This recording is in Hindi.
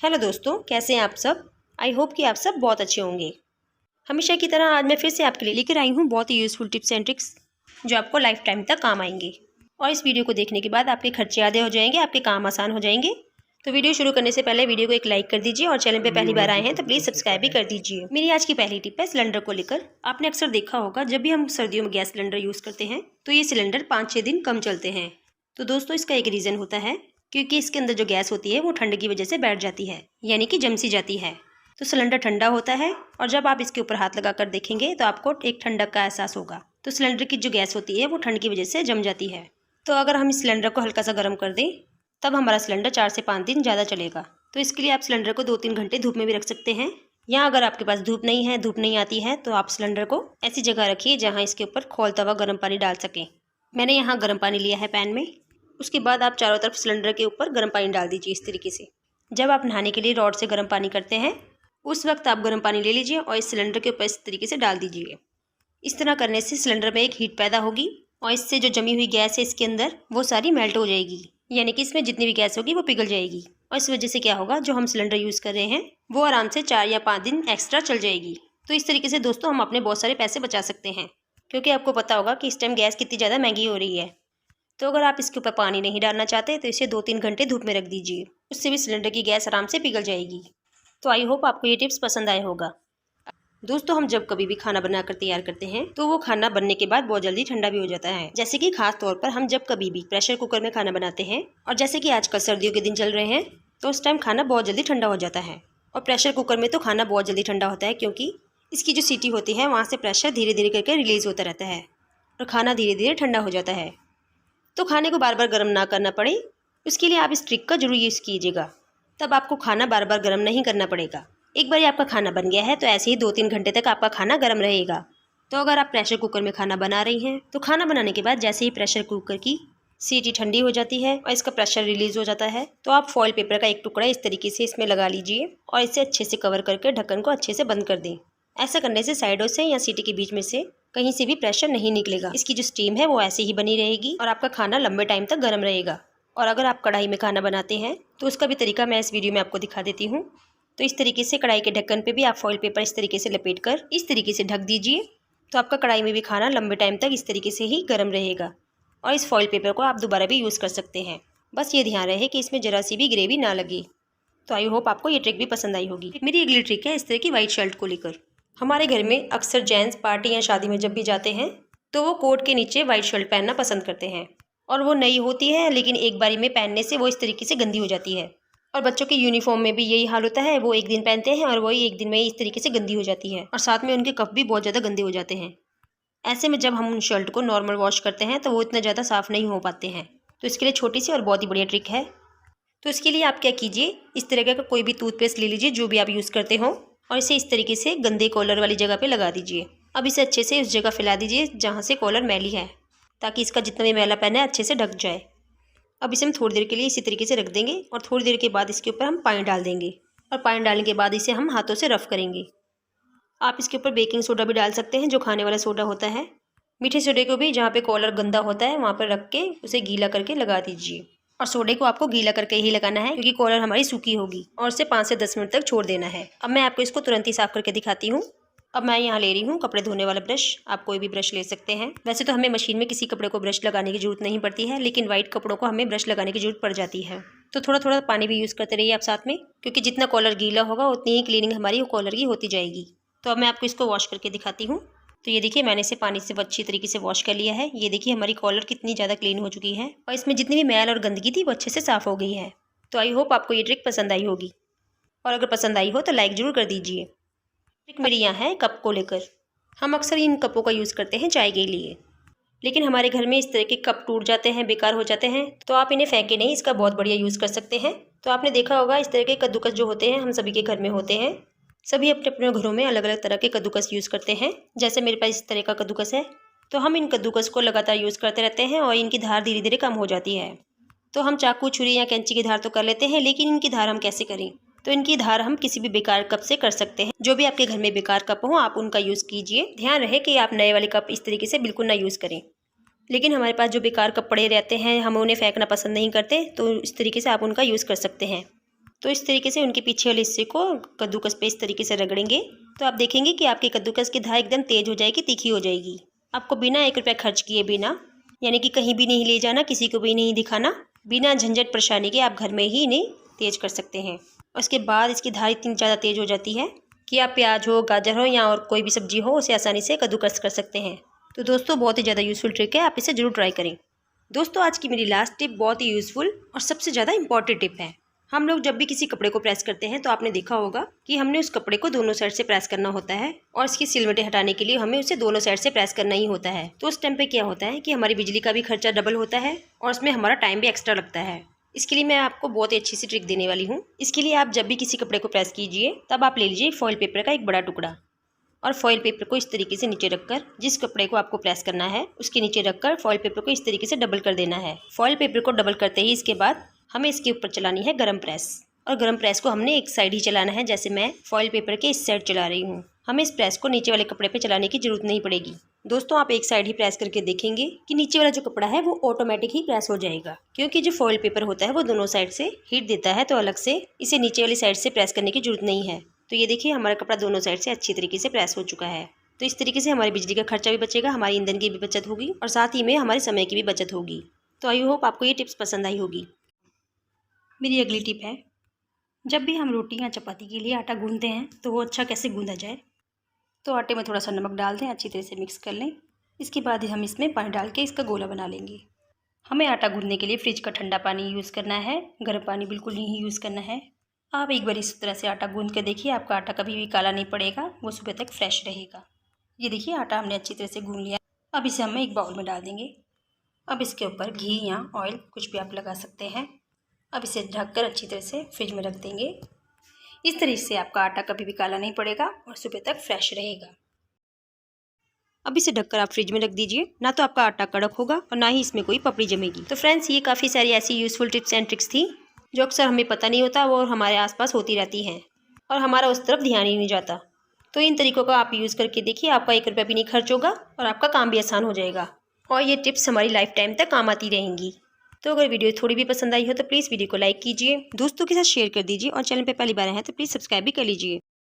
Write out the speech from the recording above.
हेलो दोस्तों, कैसे हैं आप सब। आई होप कि आप सब बहुत अच्छे होंगे। हमेशा की तरह आज मैं फिर से आपके लिए लेकर आई हूँ बहुत ही यूज़फुल टिप्स एंड ट्रिक्स जो आपको लाइफ टाइम तक काम आएंगे। और इस वीडियो को देखने के बाद आपके खर्चे आधे हो जाएंगे, आपके काम आसान हो जाएंगे। तो वीडियो शुरू करने से पहले वीडियो को एक लाइक कर दीजिए और चैनल पर पहली बार आए हैं तो प्लीज़ सब्सक्राइब भी कर दीजिए। मेरी आज की पहली टिप है सिलेंडर को लेकर। आपने अक्सर देखा होगा जब भी हम सर्दियों में गैस सिलेंडर यूज़ करते हैं तो ये सिलेंडर 5-6 दिन कम चलते हैं। तो दोस्तों इसका एक रीज़न होता है क्योंकि इसके अंदर जो गैस होती है वो ठंड की वजह से बैठ जाती है, यानी कि जम सी जाती है। तो सिलेंडर ठंडा होता है और जब आप इसके ऊपर हाथ लगाकर देखेंगे तो आपको एक ठंडक का एहसास होगा। तो सिलेंडर की जो गैस होती है वो ठंड की वजह से जम जाती है। तो अगर हम इस सिलेंडर को हल्का सा गर्म कर दें तब हमारा सिलेंडर 4 से 5 दिन ज़्यादा चलेगा। तो इसके लिए आप सिलेंडर को 2-3 घंटे धूप में भी रख सकते हैं, या अगर आपके पास धूप नहीं आती है तो आप सिलेंडर को ऐसी जगह रखिए जहाँ इसके ऊपर खौलता हुआ गर्म पानी डाल सकें। मैंने यहाँ गर्म पानी लिया है पैन में। उसके बाद आप चारों तरफ सिलेंडर के ऊपर गर्म पानी डाल दीजिए इस तरीके से। जब आप नहाने के लिए रॉड से गर्म पानी करते हैं उस वक्त आप गर्म पानी ले लीजिए और इस सिलेंडर के ऊपर इस तरीके से डाल दीजिए। इस तरह करने से सिलेंडर में एक हीट पैदा होगी और इससे जो जमी हुई गैस है इसके अंदर वो सारी मेल्ट हो जाएगी, यानी कि इसमें जितनी भी गैस होगी वो पिघल जाएगी। और इस वजह से क्या होगा, जो हम सिलेंडर यूज़ कर रहे हैं वो आराम से 4 या 5 दिन एक्स्ट्रा चल जाएगी। तो इस तरीके से दोस्तों हम अपने बहुत सारे पैसे बचा सकते हैं, क्योंकि आपको पता होगा कि इस टाइम गैस कितनी ज़्यादा महंगी हो रही है। तो अगर आप इसके ऊपर पानी नहीं डालना चाहते तो इसे 2-3 घंटे धूप में रख दीजिए, उससे भी सिलेंडर की गैस आराम से पिघल जाएगी। तो आई होप आपको ये टिप्स पसंद आया होगा। दोस्तों हम जब कभी भी खाना बनाकर तैयार करते हैं तो वो खाना बनने के बाद बहुत जल्दी ठंडा भी हो जाता है। जैसे कि खास तौर पर हम जब कभी भी प्रेशर कुकर में खाना बनाते हैं, और जैसे कि आजकल सर्दियों के दिन चल रहे हैं तो उस टाइम खाना बहुत जल्दी ठंडा हो जाता है। और प्रेशर कुकर में तो खाना बहुत जल्दी ठंडा होता है क्योंकि इसकी जो सीटी होती है वहाँ से प्रेशर धीरे धीरे करके रिलीज़ होता रहता है और खाना धीरे धीरे ठंडा हो जाता है। तो खाने को बार बार गर्म ना करना पड़े उसके लिए आप इस ट्रिक का जरूर यूज़ कीजिएगा, तब आपको खाना बार बार गर्म नहीं करना पड़ेगा। एक बार आपका खाना बन गया है तो ऐसे ही 2-3 घंटे तक आपका खाना गर्म रहेगा। तो अगर आप प्रेशर कुकर में खाना बना रही हैं तो खाना बनाने के बाद जैसे ही प्रेशर कुकर की सीटी ठंडी हो जाती है और इसका प्रेशर रिलीज हो जाता है तो आप फॉइल पेपर का एक टुकड़ा इस तरीके से इसमें लगा लीजिए और इसे अच्छे से कवर करके ढक्कन को अच्छे से बंद कर दें। ऐसा करने से साइडों से या सीटी के बीच में से कहीं से भी प्रेशर नहीं निकलेगा। इसकी जो स्टीम है वो ऐसे ही बनी रहेगी और आपका खाना लंबे टाइम तक गर्म रहेगा। और अगर आप कढ़ाई में खाना बनाते हैं तो उसका भी तरीका मैं इस वीडियो में आपको दिखा देती हूँ। तो इस तरीके से कढ़ाई के ढक्कन पे भी आप फॉइल पेपर इस तरीके से लपेट कर इस तरीके से ढक दीजिए, तो आपका कढ़ाई में भी खाना लंबे टाइम तक इस तरीके से ही गर्म रहेगा। और इस फॉइल पेपर को आप दोबारा भी यूज़ कर सकते हैं, बस ये ध्यान रहे कि इसमें ज़रा सी भी ग्रेवी ना लगे। तो आई होप आपको ये ट्रिक भी पसंद आई होगी। मेरी अगली ट्रिक है इस तरह की वाइट शर्ट को लेकर। हमारे घर में अक्सर जेंट्स पार्टी या शादी में जब भी जाते हैं तो वो कोट के नीचे वाइट शर्ट पहनना पसंद करते हैं, और वो नई होती है लेकिन एक बारी में पहनने से वो इस तरीके से गंदी हो जाती है। और बच्चों की यूनिफॉर्म में भी यही हाल होता है, वो एक दिन पहनते हैं और वही एक दिन में इस तरीके से गंदी हो जाती है, और साथ में उनके कप भी बहुत ज़्यादा गंदे हो जाते हैं। ऐसे में जब हम उन शर्ट को नॉर्मल वॉश करते हैं तो वो इतना ज़्यादा साफ़ नहीं हो पाते हैं। तो इसके लिए छोटी सी और बहुत ही बढ़िया ट्रिक है। तो इसके लिए आप क्या कीजिए, इस तरह का कोई भी टूथपेस्ट ले लीजिए जो भी आप यूज़ करते हो, और इसे इस तरीके से गंदे कॉलर वाली जगह पे लगा दीजिए। अब इसे अच्छे से उस जगह फैला दीजिए जहाँ से कॉलर मैली है, ताकि इसका जितना भी मैलापन है अच्छे से ढक जाए। अब इसे हम थोड़ी देर के लिए इसी तरीके से रख देंगे और थोड़ी देर के बाद इसके ऊपर हम पानी डाल देंगे, और पानी डालने के बाद इसे हम हाथों से रफ़ करेंगे। आप इसके ऊपर बेकिंग सोडा भी डाल सकते हैं, जो खाने वाला सोडा होता है। मीठे सोडे को भी जहाँ पे कॉलर गंदा होता है वहाँ पर रख के उसे गीला करके लगा दीजिए, और सोडे को आपको गीला करके ही लगाना है क्योंकि कॉलर हमारी सूखी होगी, और इसे 5 से 10 मिनट तक छोड़ देना है। अब मैं आपको इसको तुरंत ही साफ़ करके दिखाती हूँ। अब मैं यहाँ ले रही हूँ कपड़े धोने वाला ब्रश। आप कोई भी ब्रश ले सकते हैं। वैसे तो हमें मशीन में किसी कपड़े को ब्रश लगाने की जरूरत नहीं पड़ती है, लेकिन वाइट कपड़ों को हमें ब्रश लगाने की जरूरत पड़ जाती है। तो थोड़ा थोड़ा पानी भी यूज़ करते रहिए आप साथ में, क्योंकि जितना कॉलर गीला होगा उतनी ही क्लीनिंग हमारी कॉलर की होती जाएगी। तो अब मैं आपको इसको वॉश करके दिखाती हूँ। तो ये देखिए मैंने इसे पानी से अच्छी तरीके से वॉश कर लिया है। ये देखिए हमारी कॉलर कितनी ज़्यादा क्लीन हो चुकी है और इसमें जितनी भी मैल और गंदगी थी वो अच्छे से साफ़ हो गई है। तो आई होप आपको ये ट्रिक पसंद आई होगी, और अगर पसंद आई हो तो लाइक ज़रूर कर दीजिए। ट्रिक मेरी यहाँ है कप को लेकर। हम अक्सर इन कपों का यूज़ करते हैं चाय के लिए, लेकिन हमारे घर में इस तरह के कप टूट जाते हैं, बेकार हो जाते हैं, तो आप इन्हें फेंके नहीं, इसका बहुत बढ़िया यूज़ कर सकते हैं। तो आपने देखा होगा इस तरह के कद्दूकस जो होते हैं हम सभी के घर में होते हैं। सभी अपने अपने घरों में अलग अलग तरह के कद्दूकस यूज़ करते हैं। जैसे मेरे पास इस तरह का कद्दूकस है, तो हम इन कद्दूकस को लगातार यूज़ करते रहते हैं और इनकी धार धीरे धीरे कम हो जाती है। तो हम चाकू, छुरी या कैंची की धार तो कर लेते हैं, लेकिन इनकी धार हम कैसे करें? तो इनकी धार हम किसी भी बेकार कप से कर सकते हैं। जो भी आपके घर में बेकार कप हो आप उनका यूज़ कीजिए। ध्यान रहे कि आप नए वाले कप इस तरीके से बिल्कुल ना यूज़ करें। लेकिन हमारे पास जो बेकार कप पड़े रहते हैं हम उन्हें फेंकना पसंद नहीं करते, तो इस तरीके से आप उनका यूज़ कर सकते हैं। तो इस तरीके से उनके पीछे वाले हिस्से को कद्दूकस पे इस तरीके से रगड़ेंगे तो आप देखेंगे कि आपके कद्दूकस की धार एकदम तेज हो जाएगी, तीखी हो जाएगी। आपको बिना 1 रुपया खर्च किए बिना, यानी कि कहीं भी नहीं ले जाना, किसी को भी नहीं दिखाना, बिना झंझट परेशानी के आप घर में ही इन्हें तेज कर सकते हैं। उसके बाद इसकी धार इतनी ज़्यादा तेज हो जाती है कि आप प्याज हो, गाजर हो या और कोई भी सब्जी हो उसे आसानी से कद्दूकस कर सकते हैं। तो दोस्तों बहुत ही ज़्यादा यूज़फुल ट्रिक है, आप इसे ज़रूर ट्राई करें। दोस्तों आज की मेरी लास्ट टिप बहुत ही यूज़फुल और सबसे ज़्यादा इंपॉर्टेंट टिप है। हम लोग जब भी किसी कपड़े को प्रेस करते हैं तो आपने देखा होगा कि हमने उस कपड़े को दोनों साइड से प्रेस करना होता है और इसकी सिलवटें हटाने के लिए हमें उसे दोनों साइड से प्रेस करना ही होता है। तो उस टाइम पे क्या होता है कि हमारी बिजली का भी खर्चा डबल होता है और उसमें हमारा टाइम भी एक्स्ट्रा लगता है। इसके लिए मैं आपको बहुत ही अच्छी सी ट्रिक देने वाली हूँ। इसके लिए आप जब भी किसी कपड़े को प्रेस कीजिए तब आप ले लीजिए फॉइल पेपर का एक बड़ा टुकड़ा और फॉइल पेपर को इस तरीके से नीचे रखकर, जिस कपड़े को आपको प्रेस करना है उसके नीचे रखकर फॉइल पेपर को इस तरीके से डबल कर देना है। फॉइल पेपर को डबल करते ही इसके बाद हमें इसके ऊपर चलानी है गरम प्रेस और गरम प्रेस को हमने एक साइड ही चलाना है, जैसे मैं फॉइल पेपर के इस साइड चला रही हूँ। हमें इस प्रेस को नीचे वाले कपड़े पे चलाने की जरूरत नहीं पड़ेगी। दोस्तों आप एक साइड ही प्रेस करके देखेंगे कि नीचे वाला जो कपड़ा है वो ऑटोमेटिक ही प्रेस हो जाएगा, क्योंकि जो फॉइल पेपर होता है वो दोनों साइड से हीट देता है, तो अलग से इसे नीचे वाली साइड से प्रेस करने की जरूरत नहीं है। तो ये देखिए हमारा कपड़ा दोनों साइड से अच्छी तरीके से प्रेस हो चुका है। तो इस तरीके से हमारी बिजली का खर्चा भी बचेगा, हमारी ईंधन की भी बचत होगी और साथ ही में हमारे समय की भी बचत होगी। तो आई होप आपको ये टिप्स पसंद आई होगी। मेरी अगली टिप है, जब भी हम रोटी या चपाती के लिए आटा गूंदते हैं तो वो अच्छा कैसे गूंदा जाए। तो आटे में थोड़ा सा नमक डाल दें, अच्छी तरह से मिक्स कर लें। इसके बाद हम इसमें पानी डाल के इसका गोला बना लेंगे। हमें आटा गूंदने के लिए फ्रिज का ठंडा पानी यूज़ करना है, गर्म पानी बिल्कुल नहीं यूज़ करना है। आप एक बार इस तरह से आटा गूंद के देखिए, आपका आटा कभी भी काला नहीं पड़ेगा, वो सुबह तक फ्रेश रहेगा। ये देखिए आटा हमने अच्छी तरह से गूंद लिया। अब इसे हम एक बाउल में डाल देंगे। अब इसके ऊपर घी या ऑयल कुछ भी आप लगा सकते हैं। अब इसे ढककर अच्छी तरह से फ्रिज में रख देंगे। इस तरह से आपका आटा कभी भी काला नहीं पड़ेगा और सुबह तक फ्रेश रहेगा। अब इसे ढककर आप फ्रिज में रख दीजिए, ना तो आपका आटा कड़क होगा और ना ही इसमें कोई पपड़ी जमेगी। तो फ्रेंड्स ये काफ़ी सारी ऐसी यूज़फुल टिप्स एंड ट्रिक्स थी जो अक्सर हमें पता नहीं होता, वो हमारे आसपास होती रहती हैं और हमारा उस तरफ ध्यान ही नहीं जाता। तो इन तरीकों का आप यूज़ करके देखिए, आपका 1 रुपया भी नहीं खर्च होगा और आपका काम भी आसान हो जाएगा और ये टिप्स हमारी लाइफ टाइम तक काम आती रहेंगी। तो अगर वीडियो थोड़ी भी पसंद आई हो तो प्लीज़ वीडियो को लाइक कीजिए, दोस्तों के साथ शेयर कर दीजिए और चैनल पे पहली बार आए हैं तो प्लीज़ सब्सक्राइब भी कर लीजिए।